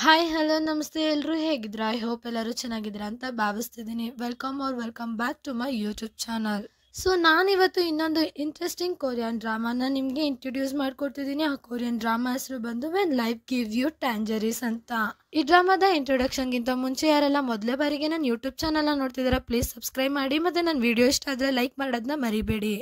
Hi hello ನಮಸ್ತೆ ಎಲ್ಲರೂ ಹೇಗಿದ್ದೀರಾ? ಐ ಹೋಪ್ ಎಲ್ಲರೂ ಚೆನ್ನಾಗಿದ್ದೀರಾ ಅಂತ ಭಾವಿಸ್ತಿದ್ದೀನಿ. Welcome back to my YouTube channel. So ನಾನಿವತ್ತು ಇನ್ನೊಂದು ಇಂಟ್ರೆಸ್ಟಿಂಗ್ ಕೊರಿಯನ್ ಡ್ರಾಮಾನ ನಿಮಗೆ ಇಂಟ್ರೊಡ್ಯೂಸ್ ಮಾಡ್ಕೊಡ್ತಿದ್ದೀನಿ. ಆ ಕೊರಿಯನ್ ಡ್ರಾಮಾ ಹೆಸರು ಬಂದು ವೆನ್ ಲೈಫ್ ಗಿವ್ ಯು ಟ್ಯಾಂಜರೀಸ್ ಅಂತ. ಈ ಡ್ರಾಮಾದ ಇಂಟ್ರೊಡಕ್ಷನ್ಗಿಂತ ಮುಂಚೆ ಯಾರೆಲ್ಲ ಮೊದಲೇ ಬಾರಿಗೆ ನನ್ನ ಯೂಟ್ಯೂಬ್ ಚಾನಲ್ನ ನೋಡ್ತಿದ್ದೀರಾ ಪ್ಲೀಸ್ ಸಬ್ಸ್ಕ್ರೈಬ್ ಮಾಡಿ, ಮತ್ತು ನನ್ನ ವಿಡಿಯೋ ಇಷ್ಟ ಆದರೆ ಲೈಕ್ ಮಾಡೋದನ್ನ ಮರಿಬೇಡಿ.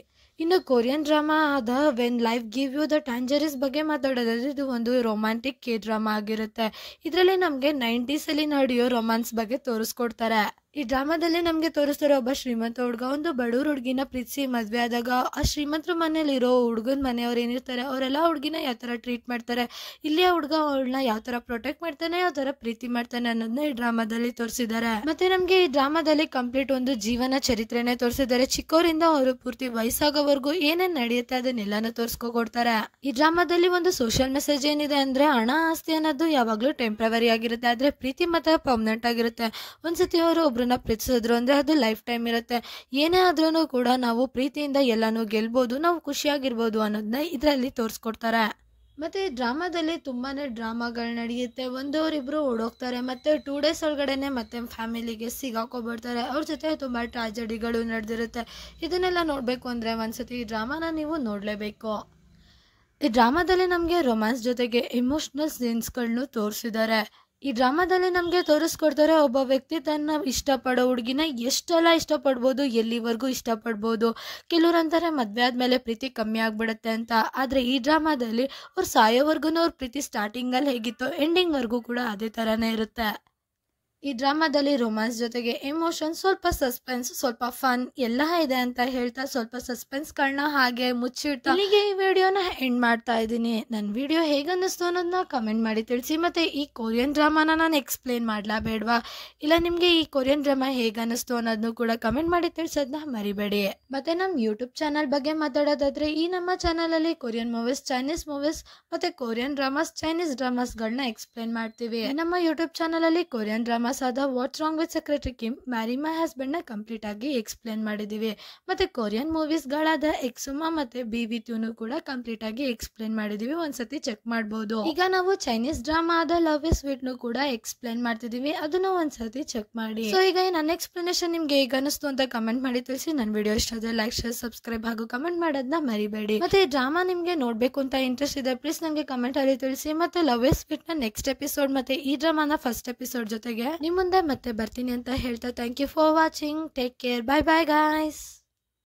ಇನ್ನು ಕೊರಿಯನ್ ಡ್ರಾಮಾ ಆದ when life give you the tangerines ಬಗ್ಗೆ ಮಾತಾಡೋದಾದ್ರೆ ಇದು ಒಂದು ರೊಮ್ಯಾಂಟಿಕ್ ಕೆ ಡ್ರಾಮಾ ಆಗಿರುತ್ತೆ. ಇದರಲ್ಲಿ ನಮಗೆ 90s ನಡೆಯೋ ರೊಮ್ಯಾನ್ಸ್ ಬಗ್ಗೆ ತೋರಿಸ್ಕೊಡ್ತಾರೆ. ಈ ಡ್ರಾಮಾದಲ್ಲಿ ನಮಗೆ ತೋರಿಸ್ತಾರೆ ಒಬ್ಬ ಶ್ರೀಮಂತ ಹುಡುಗ ಒಂದು ಬಡವ್ರ ಹುಡುಗಿನ ಪ್ರೀತಿಸಿ ಮದುವೆ ಆದಾಗ ಆ ಶ್ರೀಮಂತರ ಮನೇಲಿರೋ ಹುಡುಗನ ಮನೆಯವ್ರು ಏನಿರ್ತಾರೆ ಅವರೆಲ್ಲ ಹುಡುಗಿನ ಯಾವ ಥರ ಟ್ರೀಟ್ ಮಾಡ್ತಾರೆ, ಇಲ್ಲಿಯ ಹುಡುಗ ಅವಳನ್ನ ಯಾವ ಥರ ಪ್ರೊಟೆಕ್ಟ್ ಮಾಡ್ತಾನೆ, ಯಾವ ಥರ ಪ್ರೀತಿ ಮಾಡ್ತಾನೆ ಅನ್ನೋದನ್ನ ಈ ಡ್ರಾಮಾದಲ್ಲಿ ತೋರಿಸಿದ್ದಾರೆ. ಮತ್ತೆ ನಮಗೆ ಈ ಡ್ರಾಮಾದಲ್ಲಿ ಕಂಪ್ಲೀಟ್ ಒಂದು ಜೀವನ ಚರಿತ್ರೆನೇ ತೋರಿಸಿದ್ದಾರೆ. ಚಿಕ್ಕವರಿಂದ ಅವರು ಪೂರ್ತಿ ವಯಸ್ಸಾಗೋವರೆಗೂ ಏನೇನ್ ನಡೆಯುತ್ತೆ ಅದನ್ನೆಲ್ಲಾನು ತೋರಿಸ್ಕೊಡ್ತಾರೆ. ಈ ಡ್ರಾಮಾದಲ್ಲಿ ಒಂದು ಸೋಷಿಯಲ್ ಮೆಸೇಜ್ ಏನಿದೆ ಅಂದ್ರೆ ಹಣ ಆಸ್ತಿ ಅನ್ನೋದು ಯಾವಾಗ್ಲೂ ಟೆಂಪ್ರವರಿ ಆಗಿರುತ್ತೆ, ಆದ್ರೆ ಪ್ರೀತಿ ಮಾತ್ರ ಪರ್ಮನೆಂಟ್ ಆಗಿರುತ್ತೆ. ಒಂದ್ಸತಿ ಅವರು ಒಬ್ರನ್ನ ಪ್ರೀತಿಸಿದ್ರು ಅಂದ್ರೆ ಅದು ಲೈಫ್ ಟೈಮ್ ಇರುತ್ತೆ. ಏನೇ ಆದ್ರೂ ಕೂಡ ನಾವು ಪ್ರೀತಿಯಿಂದ ಎಲ್ಲಾನು ಗೆಲ್ಬಹುದು, ನಾವು ಖುಷಿಯಾಗಿರ್ಬೋದು ಅನ್ನೋದನ್ನ ಇದರಲ್ಲಿ ತೋರಿಸ್ಕೊಡ್ತಾರೆ. ಮತ್ತೆ ಈ ಡ್ರಾಮಾದಲ್ಲಿ ತುಂಬಾನೇ ಡ್ರಾಮಾಗಳು ನಡೆಯುತ್ತೆ. ಒಂದವರಿಬ್ರು ಓಡೋಗ್ತಾರೆ, ಮತ್ತೆ 2 days ಒಳಗಡೆನೆ ಮತ್ತೆ ಫ್ಯಾಮಿಲಿಗೆ ಸಿಗಾಕೊಬಿಡ್ತಾರೆ. ಅವ್ರ ಜೊತೆ ತುಂಬಾ ಟ್ರಾಜಡಿಗಳು ನಡೆದಿರುತ್ತೆ. ಇದನ್ನೆಲ್ಲ ನೋಡ್ಬೇಕು ಅಂದ್ರೆ ಒಂದ್ಸತಿ ಈ ಡ್ರಾಮಾನ ನೀವು ನೋಡ್ಲೇಬೇಕು. ಈ ಡ್ರಾಮಾದಲ್ಲಿ ನಮಗೆ ರೊಮ್ಯಾನ್ಸ್ ಜೊತೆಗೆ ಇಮೋಷನಲ್ ಸೀನ್ಸ್ಗಳನ್ನು ತೋರಿಸಿದ್ದಾರೆ. ಈ ಡ್ರಾಮಾದಲ್ಲಿ ನಮಗೆ ತೋರಿಸ್ಕೊಡ್ತಾರೆ ಒಬ್ಬ ವ್ಯಕ್ತಿ ತನ್ನ ಇಷ್ಟಪಡೋ ಹುಡುಗಿನ ಎಷ್ಟೆಲ್ಲ ಇಷ್ಟಪಡ್ಬೋದು, ಎಲ್ಲಿವರೆಗೂ ಇಷ್ಟಪಡ್ಬೋದು. ಕೆಲವ್ರು ಅಂತಾರೆ ಮದುವೆ ಆದಮೇಲೆ ಪ್ರೀತಿ ಕಮ್ಮಿ ಆಗ್ಬಿಡುತ್ತೆ ಅಂತ, ಆದರೆ ಈ ಡ್ರಾಮಾದಲ್ಲಿ ಅವ್ರು ಸಾಯೋವರೆಗೂ ಅವ್ರ ಪ್ರೀತಿ ಸ್ಟಾರ್ಟಿಂಗಲ್ಲಿ ಹೇಗಿತ್ತೋ ಎಂಡಿಂಗ್ವರೆಗೂ ಕೂಡ ಅದೇ ಥರನೇ ಇರುತ್ತೆ. ಈ ಡ್ರಾಮಾದಲ್ಲಿ ರೊಮ್ಯಾನ್ಸ್ ಜೊತೆಗೆ ಎಮೋಷನ್, ಸ್ವಲ್ಪ ಸಸ್ಪೆನ್ಸ್, ಸ್ವಲ್ಪ ಫನ್ ಎಲ್ಲ ಇದೆ ಅಂತ ಹೇಳ್ತಾ ಸ್ವಲ್ಪ ಸಸ್ಪೆನ್ಸ್ಗಳನ್ನ ಹಾಗೆ ಮುಚ್ಚಿಡ್ತಾ ಇಲ್ಲಿಗೆ ಈ ವಿಡಿಯೋನ ಎಂಡ್ ಮಾಡ್ತಾ ಇದ್ದೀನಿ. ನನ್ನ ವಿಡಿಯೋ ಹೇಗನ್ನಿಸ್ತು ಅನ್ನೋದನ್ನ ಕಮೆಂಟ್ ಮಾಡಿ ತಿಳಿಸಿ. ಮತ್ತೆ ಈ ಕೊರಿಯನ್ ಡ್ರಾಮಾನ ನಾನು ಎಕ್ಸ್ಪ್ಲೇನ್ ಮಾಡ್ಲಾ ಬೇಡವಾ, ಇಲ್ಲ ನಿಮಗೆ ಈ ಕೊರಿಯನ್ ಡ್ರಾಮಾ ಹೇಗನ್ನಿಸ್ತು ಅನ್ನೋದನ್ನು ಕೂಡ ಕಮೆಂಟ್ ಮಾಡಿ ತಿಳಿಸೋದನ್ನ ಮರಿಬೇಡಿ. ಮತ್ತೆ ನಮ್ಮ ಯೂಟ್ಯೂಬ್ ಚಾನಲ್ ಬಗ್ಗೆ ಮಾತಾಡೋದಾದ್ರೆ ಈ ನಮ್ಮ ಚಾನಲಲ್ಲಿ ಕೊರಿಯನ್ ಮೂವೀಸ್, ಚೈನೀಸ್ ಮೂವೀಸ್ ಮತ್ತೆ ಕೊರಿಯನ್ ಡ್ರಾಮಾಸ್, ಚೈನೀಸ್ ಡ್ರಾಮಾಸ್ಗಳನ್ನ ಎಕ್ಸ್ಪ್ಲೇನ್ ಮಾಡ್ತೀವಿ. ನಮ್ಮ ಯೂಟ್ಯೂಬ್ ಚಾನಲಲ್ಲಿ ಕೊರಿಯನ್ ಡ್ರಾಮಾಸ್ ಆದ what's wrong with secretary Kim, marry my husband ನ ಕಂಪ್ಲೀಟ್ ಆಗಿ ಎಕ್ಸ್ಪ್ಲೇನ್ ಮಾಡಿದೀವಿ. ಮತ್ತೆ ಕೊರಿಯನ್ ಮೂವೀಸ್ಗಳಾದ ಎಕ್ಸುಮಾ ಮತ್ತೆ ಬಿ ವಿತ್ ಯುನು ಕೂಡ ಕಂಪ್ಲೀಟ್ ಆಗಿ ಎಕ್ಸ್ಪ್ಲೇನ್ ಮಾಡಿದೀವಿ, ಒಂದ್ಸತಿ ಚೆಕ್ ಮಾಡಬಹುದು. ಈಗ ನಾವು ಚೈನೀಸ್ ಡ್ರಾಮಾ ಆದ ಲವ್ ಇಸ್ ಸ್ವೀಟ್ ನು ಕೂಡ ಎಕ್ಸ್ಪ್ಲೇನ್ ಮಾಡ್ತಿದೀವಿ, ಅದನ್ನು ಒಂದ್ಸತಿ ಚೆಕ್ ಮಾಡಿ. ಸೊ ಈಗ ನನ್ನ ಎಕ್ಸ್ಪ್ಲನೇಷನ್ ನಿಮ್ಗೆ ಹೇಗೆ ಅನಿಸ್ತು ಅಂತ ಕಮೆಂಟ್ ಮಾಡಿ ತಿಳಿಸಿ. ನನ್ನ ವಿಡಿಯೋ ಇಷ್ಟ ಆದ್ರೆ ಲೈಕ್, ಶೇರ್, ಸಬ್ಸ್ಕ್ರೈಬ್ ಹಾಗೂ ಕಮೆಂಟ್ ಮಾಡೋದನ್ನ ಮರಿಬೇಡಿ. ಮತ್ತೆ ಈ ಡ್ರಾಮಾ ನಿಮ್ಗೆ ನೋಡ್ಬೇಕು ಅಂತ ಇಂಟ್ರೆಸ್ಟ್ ಇದೆ ಪ್ಲೀಸ್ ನಂಗೆ ಕಮೆಂಟ್ ಅಲ್ಲಿ ತಿಳಿಸಿ. ಮತ್ತೆ ಲವ್ ಇಸ್ ಸ್ವೀಟ್ ನ ನೆಕ್ಸ್ಟ್ ಎಪಿಸೋಡ್ ಮತ್ತೆ ಈ ಡ್ರಾಮಾನ ಫಸ್ಟ್ ಎಪಿಸೋಡ್ ಜೊತೆಗೆ ನಿಮ್ಮ ಮುಂದೆ ಮತ್ತೆ ಬರ್ತೀನಿ ಅಂತ ಹೇಳ್ತಾ thank you for watching. Take care. Bye bye guys.